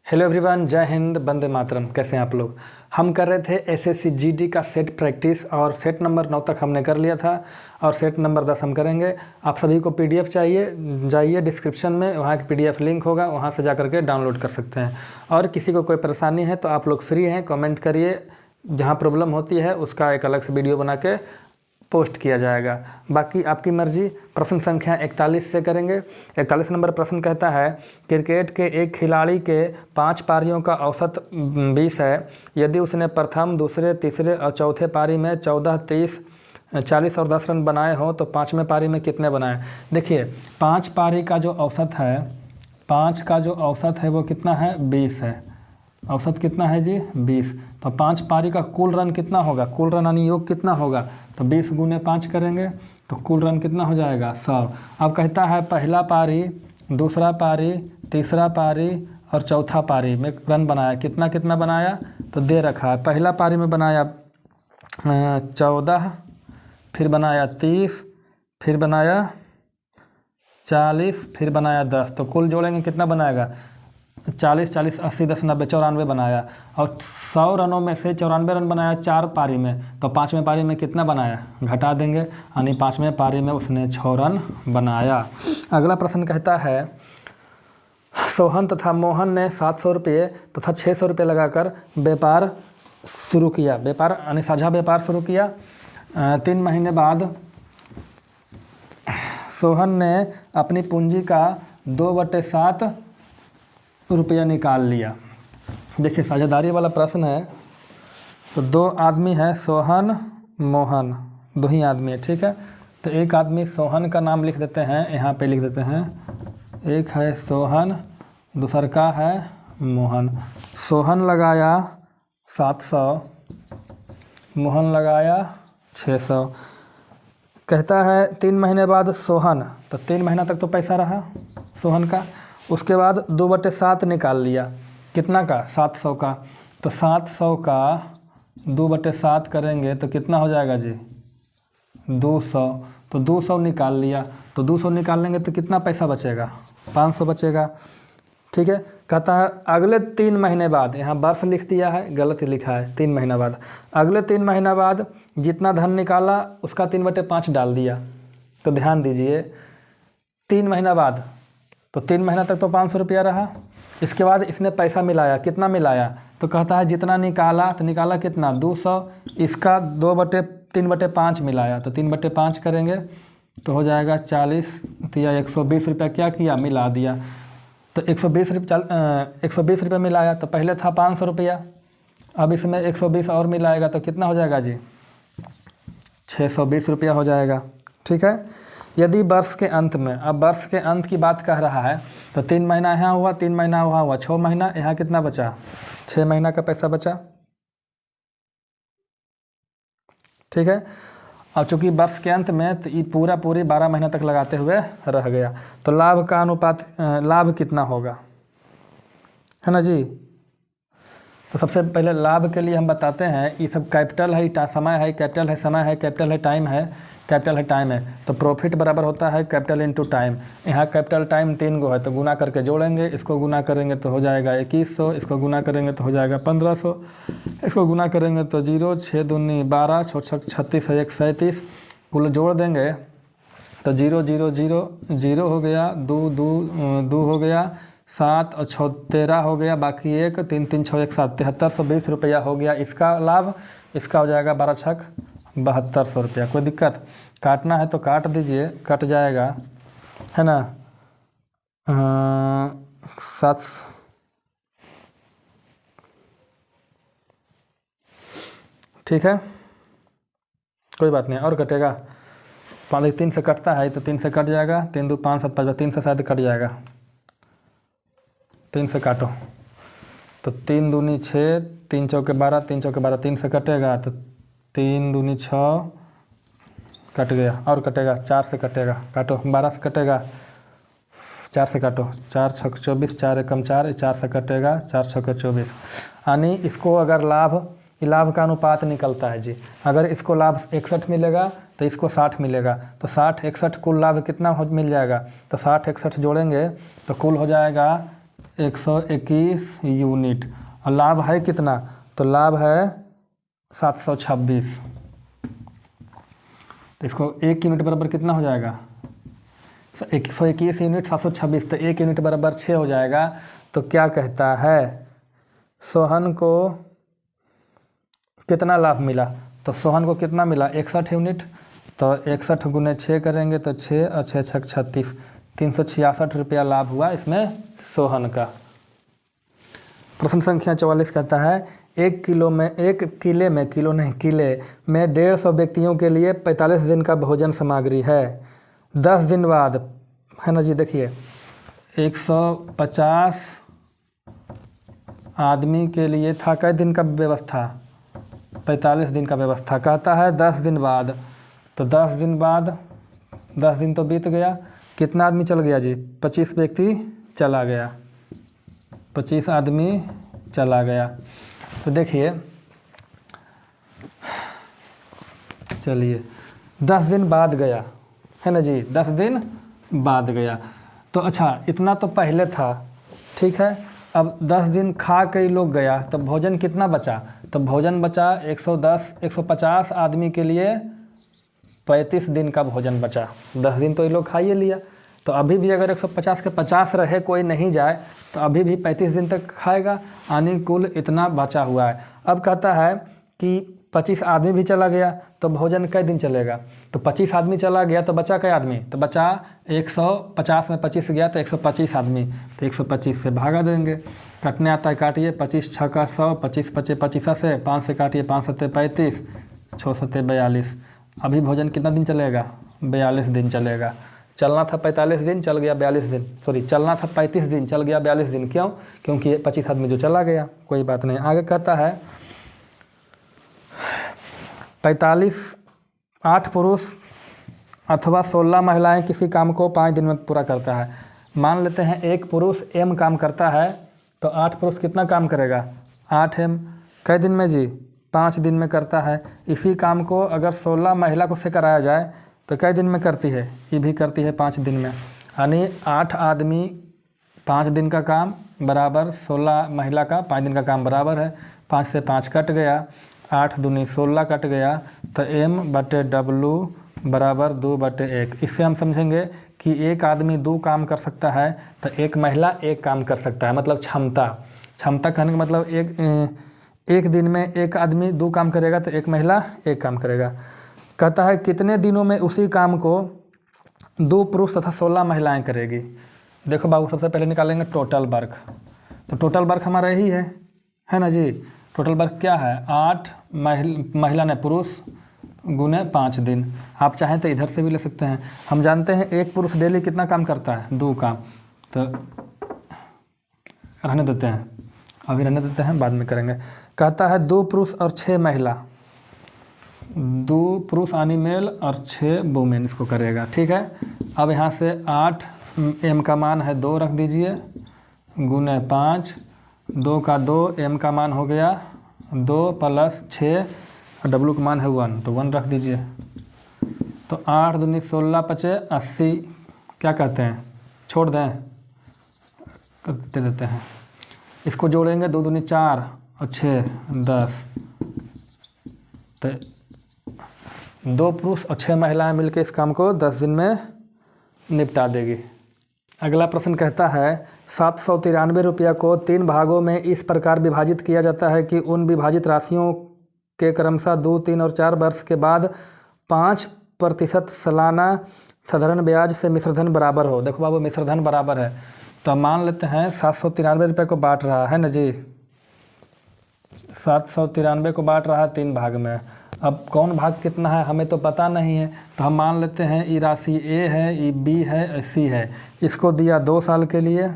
Hello everyone, जय हिंद, वंदे मातरम। कैसे हैं आप लोग। हम कर रहे थे एसएससी जीडी का सेट प्रैक्टिस और सेट नंबर 9 तक हमने कर लिया था और सेट नंबर 10 हम करेंगे। आप सभी को पीडीएफ चाहिए, जाइए डिस्क्रिप्शन में, वहाँ की पीडीएफ लिंक होगा, वहाँ से जा करके डाउनलोड कर सकते हैं। और किसी को कोई परेशानी है तो आप लोग फ्री हैं, कमेंट करिए, जहाँ प्रॉब्लम होती है उसका एक अलग से वीडियो बना के पोस्ट किया जाएगा। बाकी आपकी मर्जी। प्रश्न संख्या 41 से करेंगे। 41 नंबर प्रश्न कहता है, क्रिकेट के एक खिलाड़ी के 5 पारियों का औसत 20 है। यदि उसने प्रथम, दूसरे, तीसरे और चौथे पारी में 14, 30, 40 और 10 रन बनाए हो तो 5वें पारी में कितने बनाए। देखिए, 5 पारी का जो औसत है, 5 का जो औसत है वो कितना है, 20 है। औसत कितना है जी, 20। तो 5 पारी का कुल रन कितना होगा, कुल रन यानी योग कितना होगा, तो 20 गुने 5 करेंगे तो कुल रन कितना हो जाएगा, 100। अब कहता है पहला पारी, दूसरा पारी, तीसरा पारी और चौथा पारी में रन बनाया, कितना कितना बनाया, तो दे रखा है। पहला पारी में बनाया 14, फिर बनाया 30, फिर बनाया 40, फिर बनाया 10। तो कुल जोड़ेंगे कितना बनाएगा, 40, 40, 80, 10, 90, 94 बनाया। और 100 रनों में से 94 रन बनाया 4 पारी में, तो 5वें पारी में कितना बनाया, घटा देंगे, यानी 5वें पारी में उसने 6 रन बनाया। अगला प्रश्न कहता है, सोहन तथा मोहन ने 700 रुपये तथा 600 रुपये लगाकर व्यापार शुरू किया। व्यापार यानी साझा व्यापार शुरू किया। 3 महीने बाद सोहन ने अपनी पूंजी का 2/7 रुपया निकाल लिया। देखिए, साझेदारी वाला प्रश्न है, तो 2 आदमी है, सोहन, मोहन, 2 ही आदमी है, ठीक है। तो एक आदमी सोहन का नाम लिख देते हैं, यहाँ पे लिख देते हैं, एक है सोहन, दूसर का है मोहन। सोहन लगाया 700, मोहन लगाया 600। कहता है 3 महीने बाद सोहन, तो 3 महीना तक तो पैसा रहा सोहन का। उसके बाद 2/7 निकाल लिया, कितना का, 700 का। तो 700 का 2/7 करेंगे तो कितना हो जाएगा जी, 200। तो 200 निकाल लिया, तो 200 निकाल लेंगे तो कितना पैसा बचेगा, 500 बचेगा, ठीक है। कहता है अगले 3 महीने बाद, यहाँ वर्ष लिख दिया है, गलत ही लिखा है, 3 महीना बाद। अगले 3 महीना बाद जितना धन निकाला उसका 3/5 डाल दिया। तो ध्यान दीजिए, 3 महीना बाद, तो 3 महीना तक तो 500 रुपया रहा। इसके बाद इसने पैसा मिलाया, कितना मिलाया, तो कहता है जितना निकाला, तो निकाला कितना, 200। इसका 3/5 मिलाया, तो 3/5 करेंगे तो हो जाएगा 40 या 120 रुपया क्या किया, मिला दिया। तो 120 रुपये मिलाया, तो पहले था 500 रुपया, अब इसमें 120 और मिलाएगा तो कितना हो जाएगा जी, 620 रुपया हो जाएगा, ठीक है। यदि वर्ष के अंत में, अब वर्ष के अंत की बात कह रहा है, तो 3 महीना यहाँ हुआ, 3 महीना वहाँ हुआ, 6 महीना, यहाँ कितना बचा, 6 महीना का पैसा बचा, ठीक है। और चूँकि वर्ष के अंत में तो ये पूरी 12 महीना तक लगाते हुए रह गया, तो लाभ का अनुपात, लाभ कितना होगा, है ना जी। तो सबसे पहले लाभ के लिए हम बताते हैं, ये सब कैपिटल है, समय है, कैपिटल है, समय है, कैपिटल है, टाइम है, कैपिटल है, टाइम है। तो प्रॉफिट बराबर होता है कैपिटल इंटू टाइम। यहाँ कैपिटल टाइम 3 गो है, तो गुना करके जोड़ेंगे, इसको गुना करेंगे तो हो जाएगा 2100, इसको गुना करेंगे तो हो जाएगा 1500, इसको गुना करेंगे तो 0, 6 दूनी 12, 36 है 137, कुल जोड़ देंगे तो 0 0 0 0 हो गया, 2 हो गया, 7 और 6 13 हो गया, बाकी 1, 3 3 6 1 7, 7320 रुपया हो गया इसका लाभ। इसका हो जाएगा 12 छक 7200 रुपया। कोई दिक्कत, काटना है तो काट दीजिए, कट जाएगा, है ना। 7, ठीक है, कोई बात नहीं, और कटेगा, 3 से कटता है तो 3 से कट जाएगा, 3 2 5 7 5, 3 से शायद कट जाएगा, 3 से काटो, तो 3 दूनी 6, 3 चौके 12, 3 चौके 12, 3 से कटेगा तो 3 दूनी 6, कट गया, और कटेगा, 4 से कटेगा, काटो, 12 से कटेगा, 4 से काटो, 4 6 24, 4 एकम 4, 4 से कटेगा, 4 6 24। यानी इसको अगर लाभ का अनुपात निकलता है जी। अगर इसको लाभ 61 मिलेगा तो इसको 60 मिलेगा, तो 60 61 कुल लाभ कितना मिल जाएगा, तो 60 61 जोड़ेंगे तो कुल हो जाएगा 121 यूनिट, और लाभ है कितना, तो लाभ है 726। तो इसको 1 यूनिट बराबर कितना हो जाएगा, 121 यूनिट 726, तो 1 यूनिट बराबर 6 हो जाएगा। तो क्या कहता है, सोहन को कितना लाभ मिला, तो सोहन को कितना मिला 61 यूनिट, तो 61 गुने 6 करेंगे तो 6 और 6 छक 36, 366 रुपया लाभ हुआ इसमें सोहन का। प्रश्न संख्या 44 कहता है 1 किले में 150 व्यक्तियों के लिए 45 दिन का भोजन सामग्री है। 10 दिन बाद, है ना जी, देखिए 150 आदमी के लिए था कै दिन का व्यवस्था, 45 दिन का व्यवस्था। कहता है 10 दिन बाद, तो 10 दिन बाद 10 दिन तो बीत गया, कितना आदमी चल गया जी, 25 व्यक्ति चला गया, 25 आदमी चला गया। तो देखिए चलिए 10 दिन बाद गया, है ना जी, 10 दिन बाद गया। तो अच्छा इतना तो पहले था, ठीक है। अब 10 दिन खा के लोग गया, तो भोजन कितना बचा, तो भोजन बचा 150 आदमी के लिए 35 दिन का भोजन बचा। 10 दिन तो ये लोग खा ही लिया, तो अभी भी अगर 150 के 50 रहे, कोई नहीं जाए, तो अभी भी 35 दिन तक खाएगा, यानी कुल इतना बचा हुआ है। अब कहता है कि 25 आदमी भी चला गया, तो भोजन कई दिन चलेगा, तो 25 आदमी चला गया तो बचा कई आदमी, तो बचा 150 में 25 गया तो 125 आदमी, तो 125 से भागा देंगे, कटने आता है काटिए, 25 छक्का 100, 25 पचे 25 से 5 से काटिए, 5 सत्ते 35, 6 सत्ते 42। अभी भोजन कितना दिन चलेगा, 42 दिन चलेगा। चलना था 45 दिन, चल गया 42 दिन, सॉरी चलना था 35 दिन, चल गया 42 दिन। क्यों, क्योंकि 25 आदमी जो चला गया, कोई बात नहीं। आगे कहता है 8 पुरुष अथवा 16 महिलाएं किसी काम को 5 दिन में पूरा करता है। मान लेते हैं एक पुरुष m काम करता है, तो 8 पुरुष कितना काम करेगा, 8m कई दिन में जी, 5 दिन में करता है। इसी काम को अगर 16 महिला को से कराया जाए तो कई दिन में करती है, ये भी करती है 5 दिन में। यानी 8 आदमी 5 दिन का काम बराबर 16 महिला का 5 दिन का काम बराबर है। 5 से 5 कट गया, 8 दूनी 16 कट गया, तो m/w बराबर 2/1। इससे हम समझेंगे कि एक आदमी 2 काम कर सकता है, तो एक महिला 1 काम कर सकता है। मतलब क्षमता कहने का मतलब एक दिन में एक आदमी 2 काम करेगा तो एक महिला 1 काम करेगा। कहता है कितने दिनों में उसी काम को 2 पुरुष तथा 16 महिलाएं करेगी। देखो बाबू, सबसे पहले निकालेंगे टोटल वर्क। तो टोटल वर्क हमारा यही है ना जी। टोटल वर्क क्या है, 8 महिला ने पुरुष गुने 5 दिन। आप चाहें तो इधर से भी ले सकते हैं। हम जानते हैं एक पुरुष डेली कितना काम करता है, 2 काम। तो रहने देते हैं, अभी रहने देते हैं, बाद में करेंगे। कहता है 2 पुरुष और 6 महिला, 2 पुरुष यानी मेल और 6 वुमेन इसको करेगा, ठीक है। अब यहाँ से 8 m का मान है 2 रख दीजिए, गुने 5, 2 का 2, m का मान हो गया 2 + 6, w का मान है 1, तो 1 रख दीजिए। तो 8 दूनी 16 × 5 = 80, क्या कहते हैं, छोड़ दें, दे देते हैं। इसको जोड़ेंगे, 2 दूनी 4 और 6 10, तो 2 पुरुष और 6 महिलाएं मिलकर इस काम को 10 दिन में निपटा देगी। अगला प्रश्न कहता है 793 रुपया को 3 भागों में इस प्रकार विभाजित किया जाता है कि उन विभाजित राशियों के क्रमशः 2, 3 और 4 वर्ष के बाद 5% सालाना साधारण ब्याज से मिश्रधन बराबर हो। देखो बाबू, मिश्रधन बराबर है, तो मान लेते हैं 793 रुपये को बांट रहा है ना जी, 793 को बांट रहा है 3 भाग में। अब कौन भाग कितना है हमें तो पता नहीं है, तो हम मान लेते हैं ये राशि ए है, ये बी है, सी है। इसको दिया 2 साल के लिए,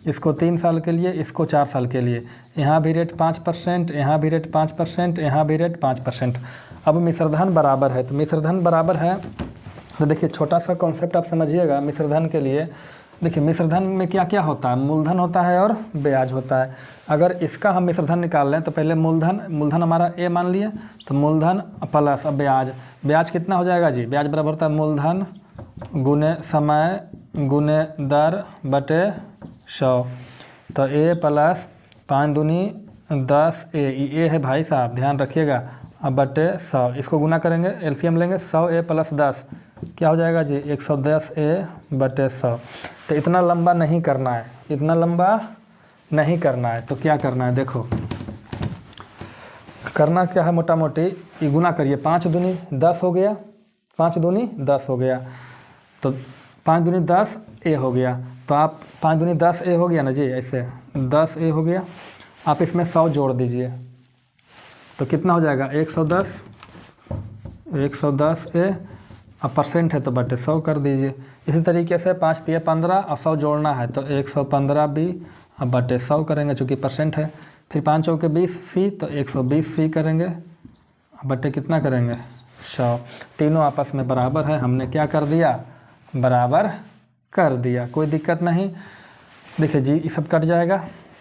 इसको 3 साल के लिए, इसको 4 साल के लिए। यहाँ भी रेट 5%, यहाँ भी रेट 5%, यहाँ भी रेट 5%। अब मिश्रधन बराबर है, तो मिश्रधन बराबर है, तो देखिए छोटा सा कॉन्सेप्ट आप समझिएगा मिश्रधन के लिए। देखिए मिश्रधन में क्या क्या होता है, मूलधन होता है और ब्याज होता है। अगर इसका हम मिश्रधन निकाल लें तो पहले मूलधन हमारा ए मान लिए, तो मूलधन प्लस अब ब्याज कितना हो जाएगा जी, ब्याज बराबर होता है मूलधन गुने समय गुने दर बटे 100। तो ए प्लस 5 दूनी 10 ए है भाई साहब, ध्यान रखिएगा। अब बटे 100, इसको गुना करेंगे, एलसीएम लेंगे, 100 ए प्लस 10 क्या हो जाएगा जी 110 ए बटे 100। तो इतना लंबा नहीं करना है, इतना लंबा नहीं करना है। तो क्या करना है देखो, करना क्या है, मोटा मोटी ये गुना करिए, 5 दूनी 10 हो गया, 5 दूनी 10 हो गया, तो 5 दूनी 10 ए हो गया। तो आप 5 दूनी 10 ए हो गया ना जी, ऐसे 10 ए हो गया। आप इसमें 100 जोड़ दीजिए तो कितना हो जाएगा 110 ए। अब परसेंट है तो बटे 100 कर दीजिए। इसी तरीके से 5 दिए 15 और 100 जोड़ना है तो 115 बी अब बटे 100 करेंगे चूँकि परसेंट है। फिर 5 चौके 20 सी तो 120 सी करेंगे, बटे कितना करेंगे 100। तीनों आपस में बराबर है, हमने क्या कर दिया बराबर कर दिया, कोई दिक्कत नहीं। देखिए जी ये सब कट जाएगा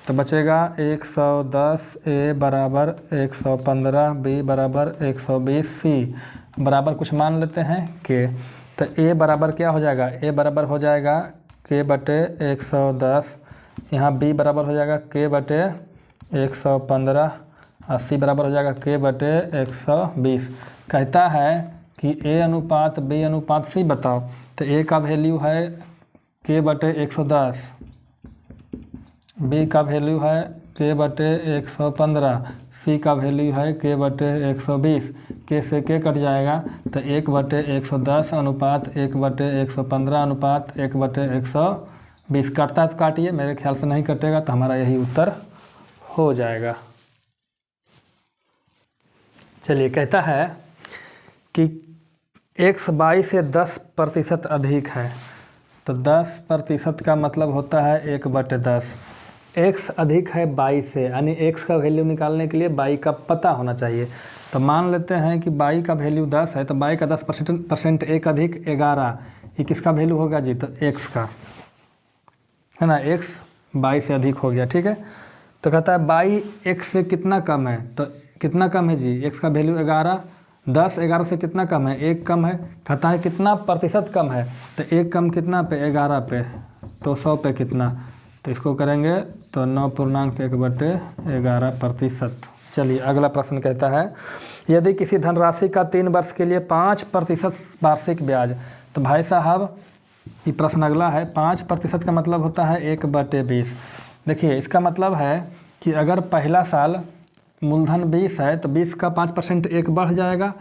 तो बचेगा 110 ए बराबर 115 बी बराबर 120 सी बराबर कुछ मान लेते हैं के। तो ए बराबर क्या हो जाएगा, ए बराबर हो जाएगा के बटे 110, यहाँ बी बराबर हो जाएगा के बटे 115 और सी बराबर हो जाएगा के बटे 120। कहता है कि ए अनुपात बी अनुपात सी बताओ, तो ए का वैल्यू है के बटे 110, बी का वैल्यू है के बटे 115, सी का वैल्यू है के बटे 120। के से के कट जाएगा तो 1 बटे 110 अनुपात 1 बटे 115 अनुपात 1 बटे 120। कटता है तो काटिए, मेरे ख्याल से नहीं कटेगा तो हमारा यही उत्तर हो जाएगा। चलिए कहता है कि x y से 10% अधिक है, तो 10% का मतलब होता है 1 बटे 10। x अधिक है y से, यानी x का वैल्यू निकालने के लिए y का पता होना चाहिए। तो मान लेते हैं कि y का वैल्यू 10 है तो y का 10% 1 अधिक 11, ये किसका वैल्यू होगा जी, तो x का है ना, x y से अधिक हो गया, ठीक है। तो कहता है y x से कितना कम है, तो कितना कम है जी, x का वैल्यू 11, 10 11 से कितना कम है 1 कम है। कहता है कितना प्रतिशत कम है, तो 1 कम कितना पे 11 पे, तो 100 पे कितना, तो इसको करेंगे तो 9.1 बटे 11%। चलिए अगला प्रश्न कहता है यदि किसी धनराशि का 3 वर्ष के लिए 5% वार्षिक ब्याज, तो भाई साहब ये प्रश्न अगला है, 5% का मतलब होता है 1 बटे 20। देखिए इसका मतलब है कि अगर पहला साल मूलधन 20 है तो 20 का 5% 1 बढ़ जाएगा,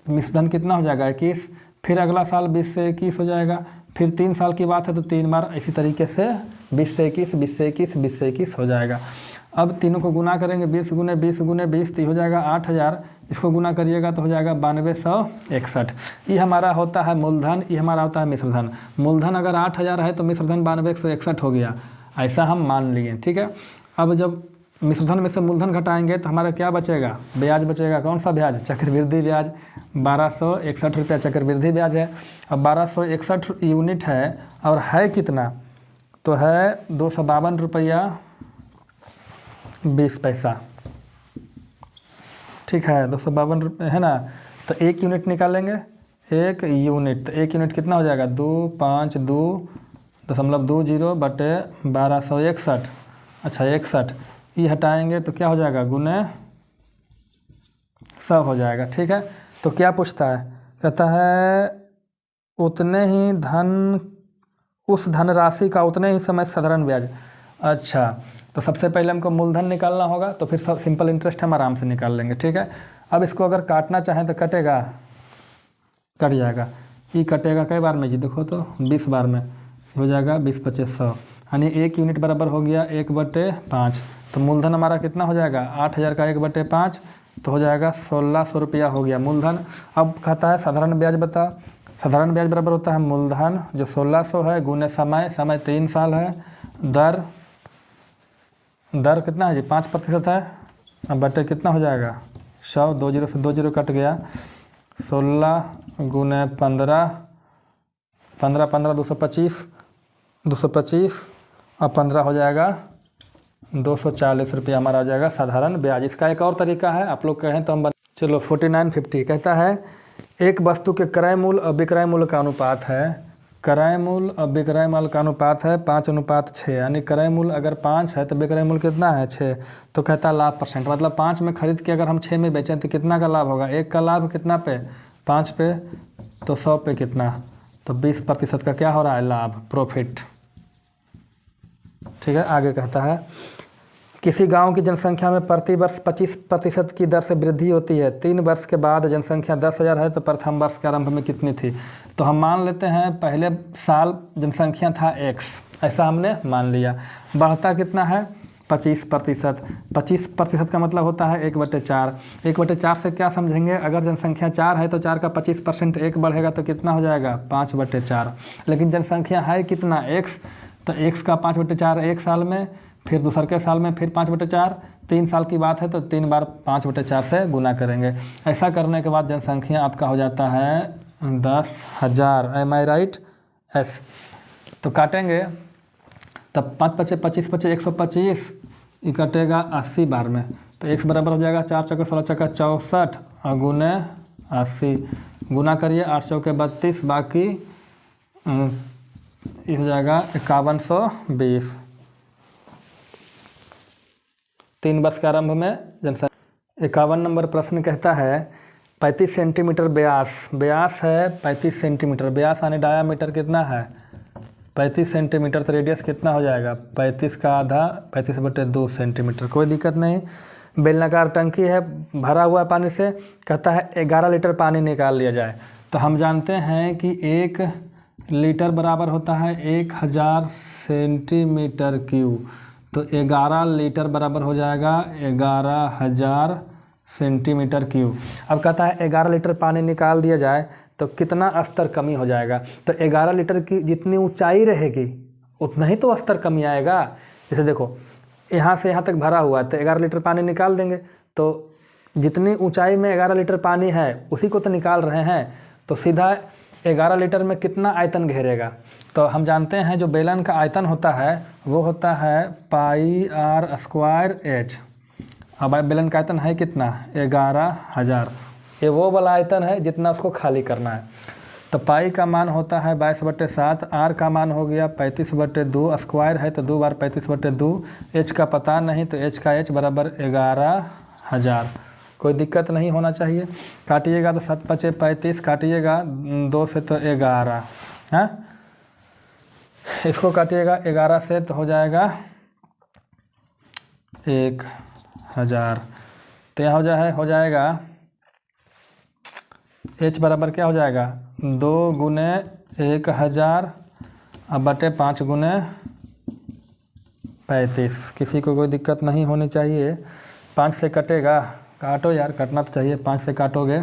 मिश्रधन कितना हो जाएगा 21। फिर अगला साल 20 से 21 हो जाएगा, फिर 3 साल की बात है तो 3 बार इसी तरीके से 20 से 21 20 से 21 20 से 21 हो जाएगा। अब तीनों को गुना करेंगे, 20 गुने 20 गुने 20 तो हो जाएगा 8000, इसको गुना करिएगा तो हो जाएगा 9261। ये हमारा होता है मूलधन, ये हमारा होता है मिश्रधन। मूलधन अगर 8000 है तो मिश्रधन 9261 हो गया, ऐसा हम मान लिए, ठीक है। अब जब मिश्रधन में से मूलधन घटाएंगे तो हमारा क्या बचेगा, ब्याज बचेगा। कौन सा ब्याज, चक्रवृद्धि ब्याज, 1261 रुपया चक्रवृद्धि ब्याज है। अब 1261 यूनिट है और है कितना, तो है 252 रुपया 20 पैसा, ठीक है 252 रुपये है ना। तो 1 यूनिट निकालेंगे, 1 यूनिट, तो 1 यूनिट कितना हो जाएगा 252.20 बटे 1261। अच्छा 61 ये हटाएंगे तो क्या हो जाएगा गुने 100 हो जाएगा, ठीक है। तो क्या पूछता है, कहता है उतने ही उस धनराशि का उतने ही समय साधारण ब्याज। अच्छा तो सबसे पहले हमको मूलधन निकालना होगा, तो फिर सिंपल इंटरेस्ट हम आराम से निकाल लेंगे, ठीक है। अब इसको अगर काटना चाहें तो कटेगा, कट जाएगा। ये कटेगा कई बार में जी, देखो तो 20 बार में हो जाएगा 20 25 100, यानी 1 यूनिट बराबर हो गया 1 बटे 5। तो मूलधन हमारा कितना हो जाएगा 8000 का 1 बटे 5 तो हो जाएगा 1600 रुपया हो गया मूलधन। अब कहता है साधारण ब्याज बता, साधारण ब्याज बराबर होता है मूलधन जो 1600 है गुने समय, समय 3 साल है, दर कितना है जी 5% है, अब बटे कितना हो जाएगा 100, 2 जीरो से 2 जीरो कट गया, 16 गुने 15, 15 15 225 और 15 हो जाएगा 240 रुपया हमारा आ जाएगा साधारण ब्याज। इसका एक और तरीका है, आप लोग कहें तो हम चलो 4950 कहता है एक वस्तु के क्रय मूल्य और विक्रय मूल्य का अनुपात है, क्रय मूल्य और विक्रय मूल्य का अनुपात है 5:6, यानी क्रय मूल्य अगर 5 है तो विक्रय मूल्य कितना है 6। तो कहता है लाभ %, मतलब 5 में खरीद के अगर हम 6 में बेचें तो कितना का लाभ होगा, 1 का लाभ कितना पे 5 पे, तो 100 पे कितना, तो 20% का क्या हो रहा है लाभ, प्रॉफिट। ठीक है, आगे कहता है किसी गांव की जनसंख्या में प्रति वर्ष 25% की दर से वृद्धि होती है। 3 वर्ष के बाद जनसंख्या 10,000 है तो प्रथम वर्ष के आरंभ में कितनी थी। तो हम मान लेते हैं पहले साल जनसंख्या था x, ऐसा हमने मान लिया। बढ़ता कितना है 25%। 25% का मतलब होता है 1/4। 1/4 से क्या समझेंगे, अगर जनसंख्या 4 है तो 4 का 25% 1 बढ़ेगा तो कितना हो जाएगा 5/4। लेकिन जनसंख्या है कितना x, तो x का 5/4 एक साल में, फिर दूसर के साल में फिर 5/4, 3 साल की बात है तो 3 बार 5/4 से गुना करेंगे। ऐसा करने के बाद जनसंख्या आपका हो जाता है 10,000। एम आई राइट एस। तो काटेंगे तब 5 × 25 = 125, ये कटेगा 80 बार में, तो x बराबर हो जाएगा 4 × 16 = 64 और गुने 80, गुना करिए 8 × 4 = 32, बाकी ये हो जाएगा 5120। 3 वर्ष के आरंभ में जनसंख्या। 51 नंबर प्रश्न कहता है 35 सेंटीमीटर व्यास है 35 सेंटीमीटर, व्यास यानी डायामीटर कितना है 35 सेंटीमीटर, तो रेडियस कितना हो जाएगा 35 का आधा 35/2 सेंटीमीटर। कोई दिक्कत नहीं। बेलनाकार टंकी है, भरा हुआ पानी से, कहता है 11 लीटर पानी निकाल लिया जाए। तो हम जानते हैं कि 1 लीटर बराबर होता है 1000 सेंटीमीटर क्यूब, तो 11 लीटर बराबर हो जाएगा 11,000 सेंटीमीटर क्यूब। अब कहता है 11 लीटर पानी निकाल दिया जाए तो कितना स्तर कमी हो जाएगा। तो 11 लीटर की जितनी ऊंचाई रहेगी उतना ही तो स्तर कमी आएगा। जैसे देखो यहाँ से यहाँ तक भरा हुआ है तो 11 लीटर पानी निकाल देंगे, तो जितनी ऊंचाई में 11 लीटर पानी है उसी को तो निकाल रहे हैं, तो सीधा 11 लीटर में कितना आयतन घेरेगा। तो हम जानते हैं जो बेलन का आयतन होता है वो होता है πr²h। अब बेलन का आयतन है कितना 11,000, ये वो वाला आयतन है जितना उसको खाली करना है। तो पाई का मान होता है 22/7, आर का मान हो गया 35/2, स्क्वायर है तो 2 बार 35/2, एच का पता नहीं तो एच का एच बराबर 11,000। कोई दिक्कत नहीं होना चाहिए। काटिएगा तो 7 × 5 = 35, काटिएगा 2 से तो 11, हाँ इसको काटिएगा 11 से तो हो जाएगा 1,000। तो यहाँ हो जाएगा h बराबर क्या हो जाएगा 2 × 1,000 अब बटे 5 × 35। किसी को कोई दिक्कत नहीं होनी चाहिए। 5 से कटेगा, काटो यार, कटना तो चाहिए। 5 से काटोगे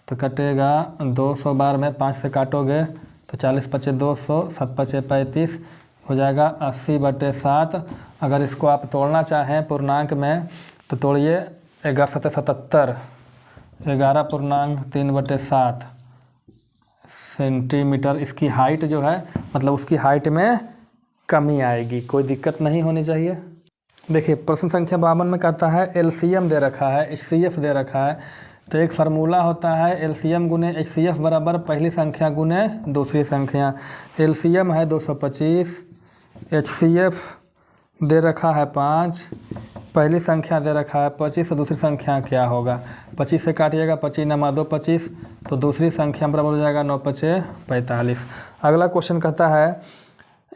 तो कटेगा 200 बार में 5 से काटोगे तो 40 × 5 = 200, 7 × 5 = 35, हो जाएगा 80/7। अगर इसको आप तोड़ना चाहें पूर्णांक में तो तोड़िए 11×7 = 77, 11/3/7 सेंटीमीटर। इसकी हाइट जो है मतलब उसकी हाइट में कमी आएगी, कोई दिक्कत नहीं होनी चाहिए। देखिए प्रश्न संख्या 52 में कहता है एलसीएम दे रखा है, एचसीएफ दे रखा है। तो एक फार्मूला होता है एलसीएम गुने एचसीएफ बराबर पहली संख्या गुने दूसरी संख्या। एलसीएम है 225, एचसीएफ दे रखा है 5, पहली संख्या दे रखा है 25, तो दूसरी संख्या क्या होगा। 25 से काटिएगा 25 × 2 = 25, तो दूसरी संख्या बराबर हो जाएगा 9 × 5 = 45। अगला क्वेश्चन कहता है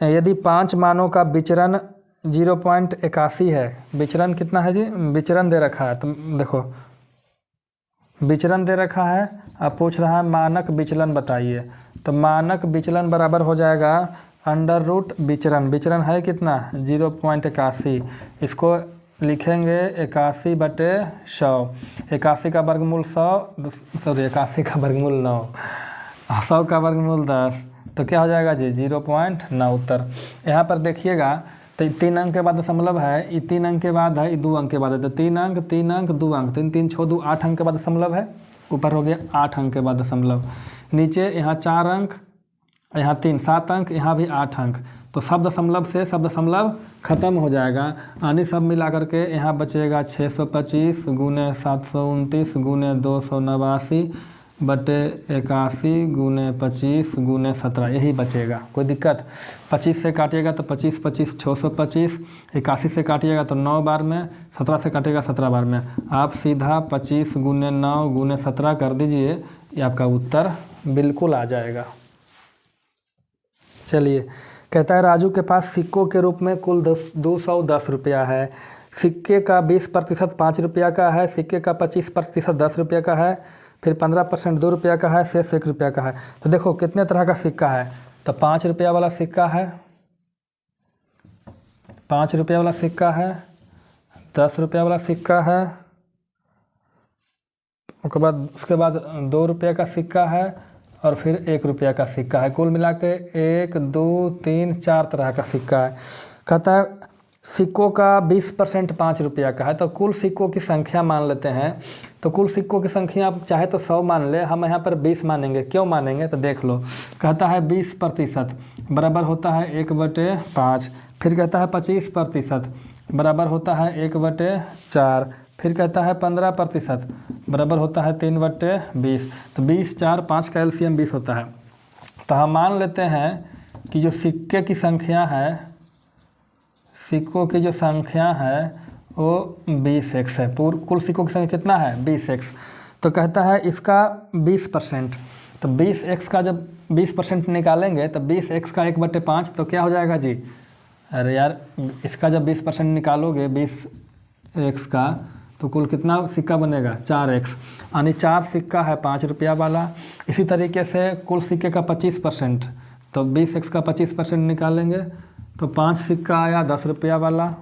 यदि 5 मानों का विचरण 0.81 है, विचरण कितना है जी, विचरण दे रखा है। तो देखो विचरण दे रखा है, अब पूछ रहा है मानक विचलन बताइए। तो मानक विचलन बराबर हो जाएगा √ विचरण। विचरण है कितना 0.81, इसको लिखेंगे 81/100। 81 का वर्गमूल 100, सॉरी 81 का वर्गमूल 9, 100 का वर्गमूल 10, तो क्या हो जाएगा जी 0.9 उत्तर। यहाँ पर देखिएगा तो 3 अंक के बाद दशमलव है, ये 3 अंक के बाद है, ये 2 अंक के बाद है। तो 3 अंक 2 अंक, 3 3 6 2 8 अंक के बाद दशमलव है, ऊपर हो गया 8 अंक के बाद दशमलव, नीचे यहाँ 4 अंक, यहाँ 3 7 अंक, यहाँ भी 8 अंक। तो सब दशमलव से सब दशमलव खत्म हो जाएगा, यानी सब मिला करके यहाँ बचेगा 625 × 729 × 289 बटे 81 गुने 25 गुने 17, यही बचेगा। कोई दिक्कत? 25 से काटिएगा तो 25 25 625, 81 से काटिएगा तो 9 बार में, 17 से काटिएगा 17 बार में। आप सीधा 25 गुने 9 गुने 17 कर दीजिए, ये आपका उत्तर बिल्कुल आ जाएगा। चलिए, कहता है राजू के पास सिक्कों के रूप में कुल 210 रुपया है। सिक्के का 20% 5 रुपया का है, सिक्के का 25% 10 रुपये का है, फिर 15% 2 रुपया का है, शेष 1 रुपया का है। तो देखो कितने तरह का सिक्का है। तो 5 रुपया वाला सिक्का है, 5 रुपया वाला सिक्का है, 10 रुपया वाला सिक्का है, उसके बाद 2 रुपये का सिक्का है और फिर 1 रुपया का सिक्का है। कुल मिला के 1 2 3 4 तरह का सिक्का है। कहता है सिक्कों का 20% 5 रुपया का है। तो कुल सिक्कों की संख्या मान लेते हैं। तो कुल सिक्कों की संख्या आप चाहे तो 100 मान ले, हम यहाँ पर 20 मानेंगे। क्यों मानेंगे तो देख लो। कहता है 20% बराबर होता है 1/5। फिर कहता है 25% बराबर होता है 1/4। फिर कहता है 15% बराबर होता है 3/20। तो 20 4 5 का एलसीएम 20 होता है। तो हम मान लेते हैं कि जो सिक्के की संख्या है, सिक्कों की जो संख्या है वो 20x है। कुल सिक्कों की संख्या कितना है? 20x। तो कहता है इसका 20%। तो 20x का जब 20% निकालेंगे तो 20x का 1/5 तो क्या हो जाएगा जी? अरे यार, इसका जब 20% निकालोगे 20x का तो कुल कितना सिक्का बनेगा? 4x। यानी 4 सिक्का है 5 रुपया वाला। इसी तरीके से कुल सिक्के का 25%, तो 20x का 25% निकालेंगे तो 5 सिक्का आया 10 रुपया वाला,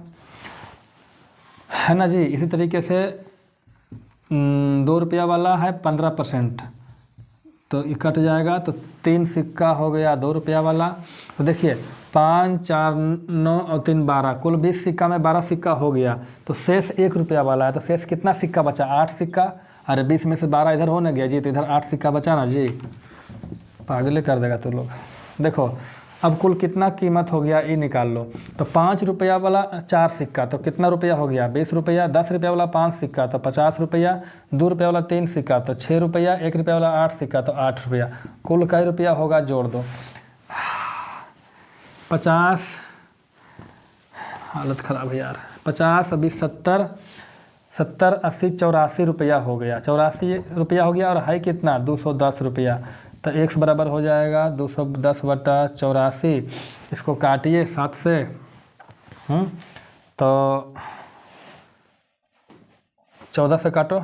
है ना जी। इसी तरीके से 2 रुपया वाला है 15%, तो ये कट जाएगा तो 3 सिक्का हो गया 2 रुपया वाला। तो देखिए 5 4 9 और 3 12, कुल 20 सिक्का में 12 सिक्का हो गया। तो शेष 1 रुपया वाला है। तो शेष कितना सिक्का बचा? 8 सिक्का। अरे 20 में से 12 इधर हो ना गया जी, तो इधर 8 सिक्का बचा ना जी। पागल कर देगा तू लोग। देखो अब कुल कितना कीमत हो गया ये निकाल लो। तो 5 रुपया वाला 4 सिक्का तो कितना रुपया हो गया? 20 रुपया। 10 रुपया वाला 5 सिक्का तो 50 रुपया। 2 रुपया वाला 3 सिक्का तो 6 रुपया। 1 रुपया वाला 8 सिक्का तो 8 रुपया। कुल कई रुपया होगा? जोड़ दो। 50, हालत ख़राब है यार। 50 अभी 70 70 80 84 रुपया हो गया। 84 रुपया हो गया। और है कितना? 210 रुपया। तो x बराबर हो जाएगा 210/84। इसको काटिए 7 से। तो 14 से काटो,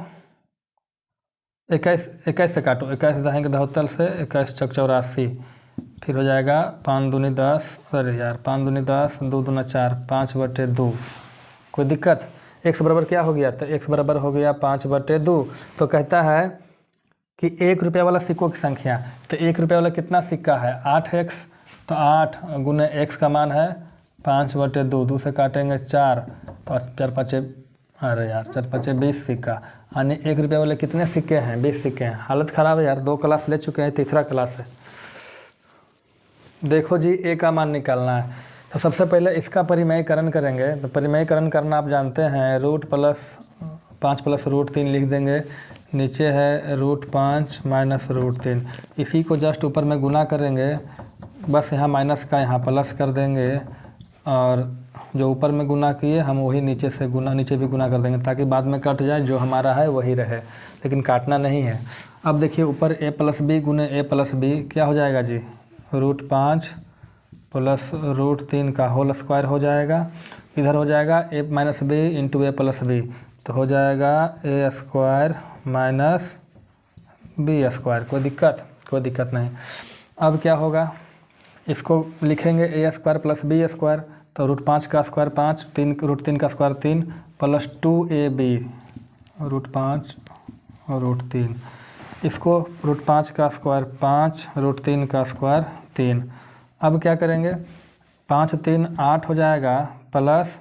21 से काटो। 21 रहेंगे 72 से, 21 × 84। फिर हो जाएगा 5 दूनी 10। अरे यार 5 दूनी 10, 2 दूना 4, 5/2। कोई दिक्कत? x बराबर क्या हो गया? तो x बराबर हो गया 5/2। तो कहता है कि 1 रुपया वाला सिक्कों की संख्या। तो 1 रुपया वाला कितना सिक्का है? 8x। तो 8 गुने x का मान है 5/2। 2 से काटेंगे 4, 4 5, अरे यार 4 5 20 सिक्का। यानी 1 रुपया वाले कितने सिक्के हैं? 20 सिक्के हैं। हालत ख़राब है यार। 2 क्लास ले चुके हैं, तीसरा क्लास है। देखो जी a का मान निकालना है। तो सबसे पहले इसका परिमेयकरण करेंगे। तो परिमेयकरण करना आप जानते हैं, √5 + √3 लिख देंगे। नीचे है √5 - √3। इसी को जस्ट ऊपर में गुना करेंगे। बस यहाँ माइनस का यहाँ प्लस कर देंगे, और जो ऊपर में गुना किए हम वही नीचे भी गुना कर देंगे, ताकि बाद में कट जाए, जो हमारा है वही रहे, लेकिन काटना नहीं है। अब देखिए ऊपर a + b गुने a + b क्या हो जाएगा जी? √5 + √3 का होल स्क्वायर हो जाएगा। इधर हो जाएगा a - b × a + b, तो हो जाएगा a² - b²। कोई दिक्कत? कोई दिक्कत नहीं। अब क्या होगा? इसको लिखेंगे a² + b²। तो √5 का स्क्वायर 5, √3 का स्क्वायर 3 + 2ab √5 और √3। इसको √5 का स्क्वायर 5, √3 का स्क्वायर 3। अब क्या करेंगे? 5 3 8 हो जाएगा, प्लस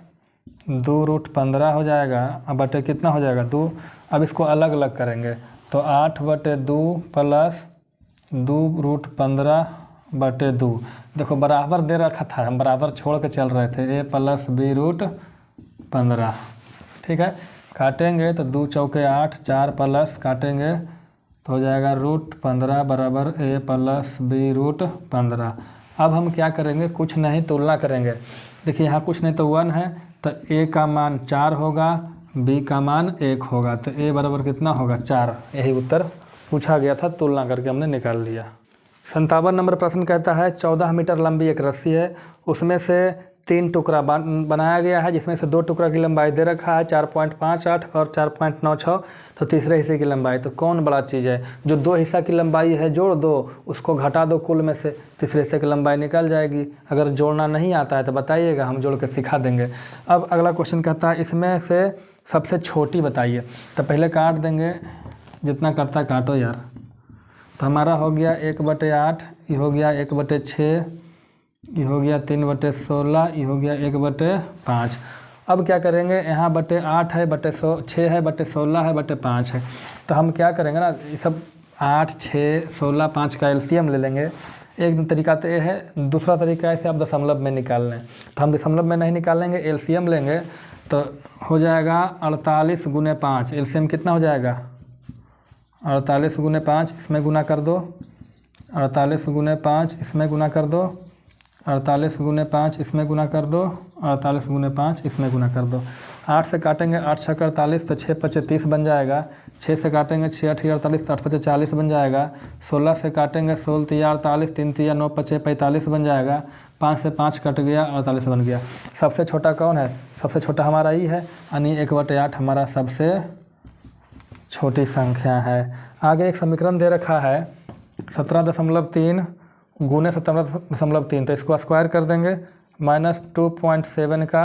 2√15 हो जाएगा। अब बटे कितना हो जाएगा? 2। अब इसको अलग अलग करेंगे तो 8/2 प्लस 2√15/2। देखो बराबर दे रखा था, हम बराबर छोड़ के चल रहे थे। a + b√15। ठीक है, काटेंगे तो 2 × 4 8, 4 प्लस काटेंगे तो हो जाएगा √15 बराबर a प्लस b √15। अब हम क्या करेंगे, कुछ नहीं तुलना करेंगे। देखिए यहाँ कुछ नहीं तो 1 है, तो a का मान 4 होगा, b का मान 1 होगा, तो a बराबर कितना होगा 4। यही उत्तर पूछा गया था, तुलना करके हमने निकाल लिया। 57 नंबर प्रश्न कहता है 14 मीटर लंबी एक रस्सी है, उसमें से 3 टुकड़ा बनाया गया है, जिसमें से 2 टुकड़ा की लंबाई दे रखा है 4.58 और 4.96, तो तीसरे हिस्से की लंबाई। तो कौन बड़ा चीज़ है, जो 2 हिस्सा की लंबाई है जोड़ दो, उसको घटा दो कुल में से, तीसरे हिस्से की लंबाई निकल जाएगी। अगर जोड़ना नहीं आता है तो बताइएगा, हम जोड़ कर सिखा देंगे। अब अगला क्वेश्चन कहता है इसमें से सबसे छोटी बताइए। तो पहले काट देंगे, जितना करता काटो यार। तो हमारा हो गया 1/8, ये हो गया 1/6, ये हो गया 3/16, ये हो गया 1/5। अब क्या करेंगे, यहाँ /8 है, /6 है, /16 है, /5 है। तो हम क्या करेंगे ना, ये सब 8, 6, 16, 5 का एलसीएम ले लेंगे। एक तरीका तो ये है, दूसरा तरीका है इसे आप दशमलव में निकाल लें। तो हम दशमलव में नहीं निकालेंगे, एलसीएम लेंगे। तो हो जाएगा 48 × 5। एलसीएम कितना हो जाएगा 48 × 5, इसमें गुना कर दो। 48 × 5 इसमें गुना कर दो। 48 × 5 इसमें गुना कर दो। 48 × 5 इसमें गुना कर दो। 8 से काटेंगे, 8 × 6 = 48, तो 6 × 5 = 30 बन जाएगा। 6 से काटेंगे, 6 × 8 = 48, तो 8 × 5 = 40 बन जाएगा। 16 से काटेंगे, 16 × 3 = 48, 3 × 3 = 9 × 5 = 45 बन जाएगा। 5 से 5 कट गया, 48 बन गया। सबसे छोटा कौन है, सबसे छोटा हमारा ही है, यानी 1/8 हमारा सबसे छोटी संख्या है। आगे एक समीकरण दे रखा है 17.3 गुने 17.3, तो इसको स्क्वायर कर देंगे, -2.7 का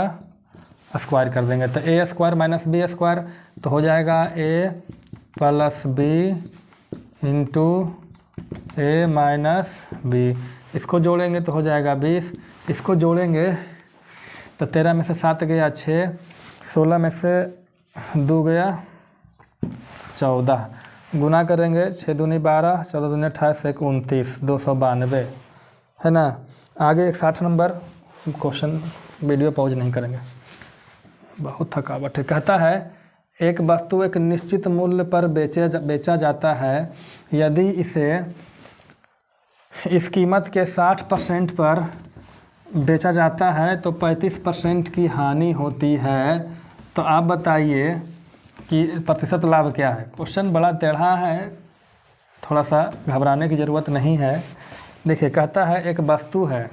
स्क्वायर कर देंगे, तो a² - b², तो हो जाएगा a + b × a - b। इसको जोड़ेंगे तो हो जाएगा 20, इसको जोड़ेंगे तो 13 में से 7 गया 6, 16 में से 2 गया 14, गुना करेंगे 6 दूनी 12, 14 दूनी 28, 1 29, 292 है ना। आगे एक 60 नंबर क्वेश्चन, वीडियो पॉज नहीं करेंगे, बहुत थकावट है। कहता है एक वस्तु एक निश्चित मूल्य पर बेचा जाता है, यदि इसे इस कीमत के 60% पर बेचा जाता है तो 35% की हानि होती है। तो आप बताइए कि प्रतिशत लाभ क्या है। क्वेश्चन बड़ा टेढ़ा है, थोड़ा सा घबराने की ज़रूरत नहीं है। देखिए कहता है एक वस्तु है,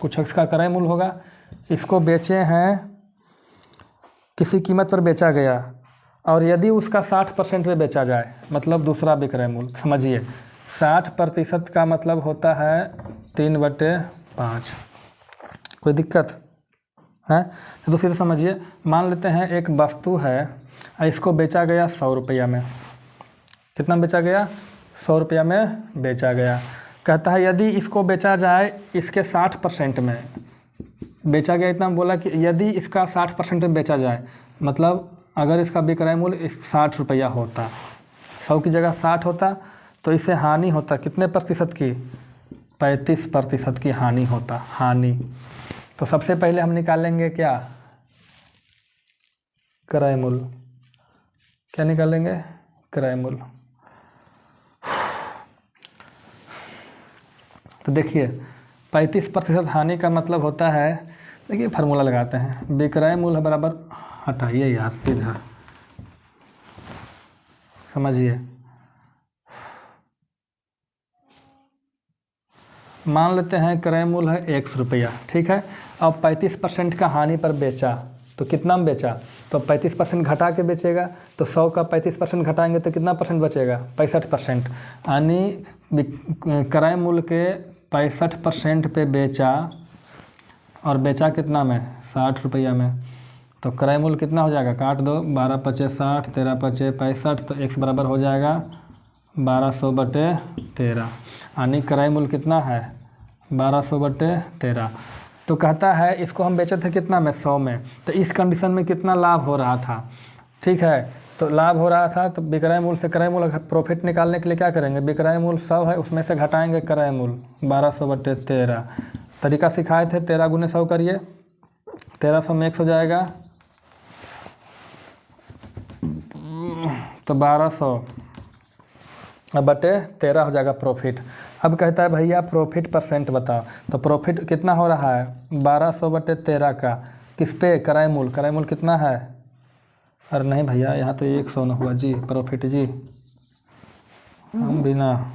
कुछ इसका क्रय मूल्य होगा, इसको बेचे हैं, किसी कीमत पर बेचा गया, और यदि उसका 60% पे बेचा जाए, मतलब दूसरा विक्रय मूल्य। समझिए 60% का मतलब होता है 3/5। कोई दिक्कत है? तो दूसरी तरह समझिए, मान लेते हैं एक वस्तु है, इसको बेचा गया 100 रुपया में। कितना बेचा गया? 100 रुपया में बेचा गया। कहता है यदि इसको बेचा जाए इसके 60% में, बेचा गया इतना बोला कि यदि इसका 60% में बेचा जाए, मतलब अगर इसका विक्रय मूल्य 60 रुपया होता, 100 की जगह 60 होता, तो इससे हानि होता कितने प्रतिशत की? 35% की हानि होता, हानि। तो सबसे पहले हम निकालेंगे क्या? क्रय मूल्य। क्या निकालेंगे? क्रय मूल्य। तो देखिए 35% हानि का मतलब होता है, देखिए फार्मूला लगाते हैं, विक्रय मूल्य बराबर, हटाइए यार सीधा, समझिए। मान लेते हैं क्रय मूल्य है 100 रुपया, ठीक है। अब 35% का हानि पर बेचा, तो कितना में बेचा? तो 35% घटा के बेचेगा, तो 100 का 35% घटाएंगे तो कितना परसेंट बचेगा? 65%। यानी क्रय मूल्य के 65% पे बेचा, और बेचा कितना में? 60 रुपया में। तो क्रय मूल्य कितना हो जाएगा? काट दो, 12 × 5 = 60, 13 × 5 = 65, तो x बराबर हो जाएगा 1200/13। यानी क्रय मूल्य कितना है? 1200/13। तो कहता है इसको हम बेचे थे कितना में? 100 में। तो इस कंडीशन में कितना लाभ हो रहा था? ठीक है, तो लाभ हो रहा था, तो विक्रय मूल्य से क्रय मूल्य प्रॉफिट निकालने के लिए क्या करेंगे? विक्रय मूल्य 100 है, उसमें से घटाएंगे क्रय मूल्य 1200/13। तरीका सिखाए थे, 13 × 100 करिए, 1300 में 1 हो जाएगा, तो 1200 बटे 13 हो जाएगा प्रॉफिट। अब कहता है भैया प्रॉफिट परसेंट बताओ, तो प्रॉफिट कितना हो रहा है 1200 बटे 13 का, किस पे, किराए मूल, किराए मूल कितना है, अरे नहीं भैया यहाँ तो 100 ना हुआ जी प्रॉफिट जी, हम भी ना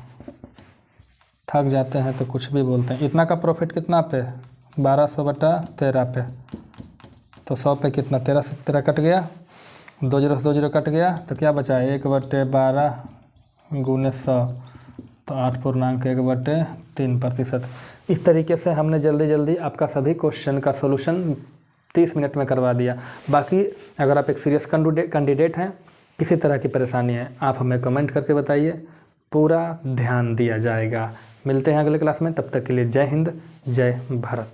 थक जाते हैं तो कुछ भी बोलते हैं। इतना का प्रॉफिट कितना पे 1200 बटा 13 पे, तो 100 पे कितना 13 से 13 कट गया, 2 जीरो से 2 जीरो कट गया, तो क्या बचा 1/12 गुने 100, तो 8.1/3%। इस तरीके से हमने जल्दी जल्दी आपका सभी क्वेश्चन का सोल्यूशन 30 मिनट में करवा दिया। बाकी अगर आप एक सीरियस कैंडिडेट हैं, किसी तरह की परेशानी है, आप हमें कमेंट करके बताइए, पूरा ध्यान दिया जाएगा। मिलते हैं अगले क्लास में, तब तक के लिए जय हिंद जय भारत।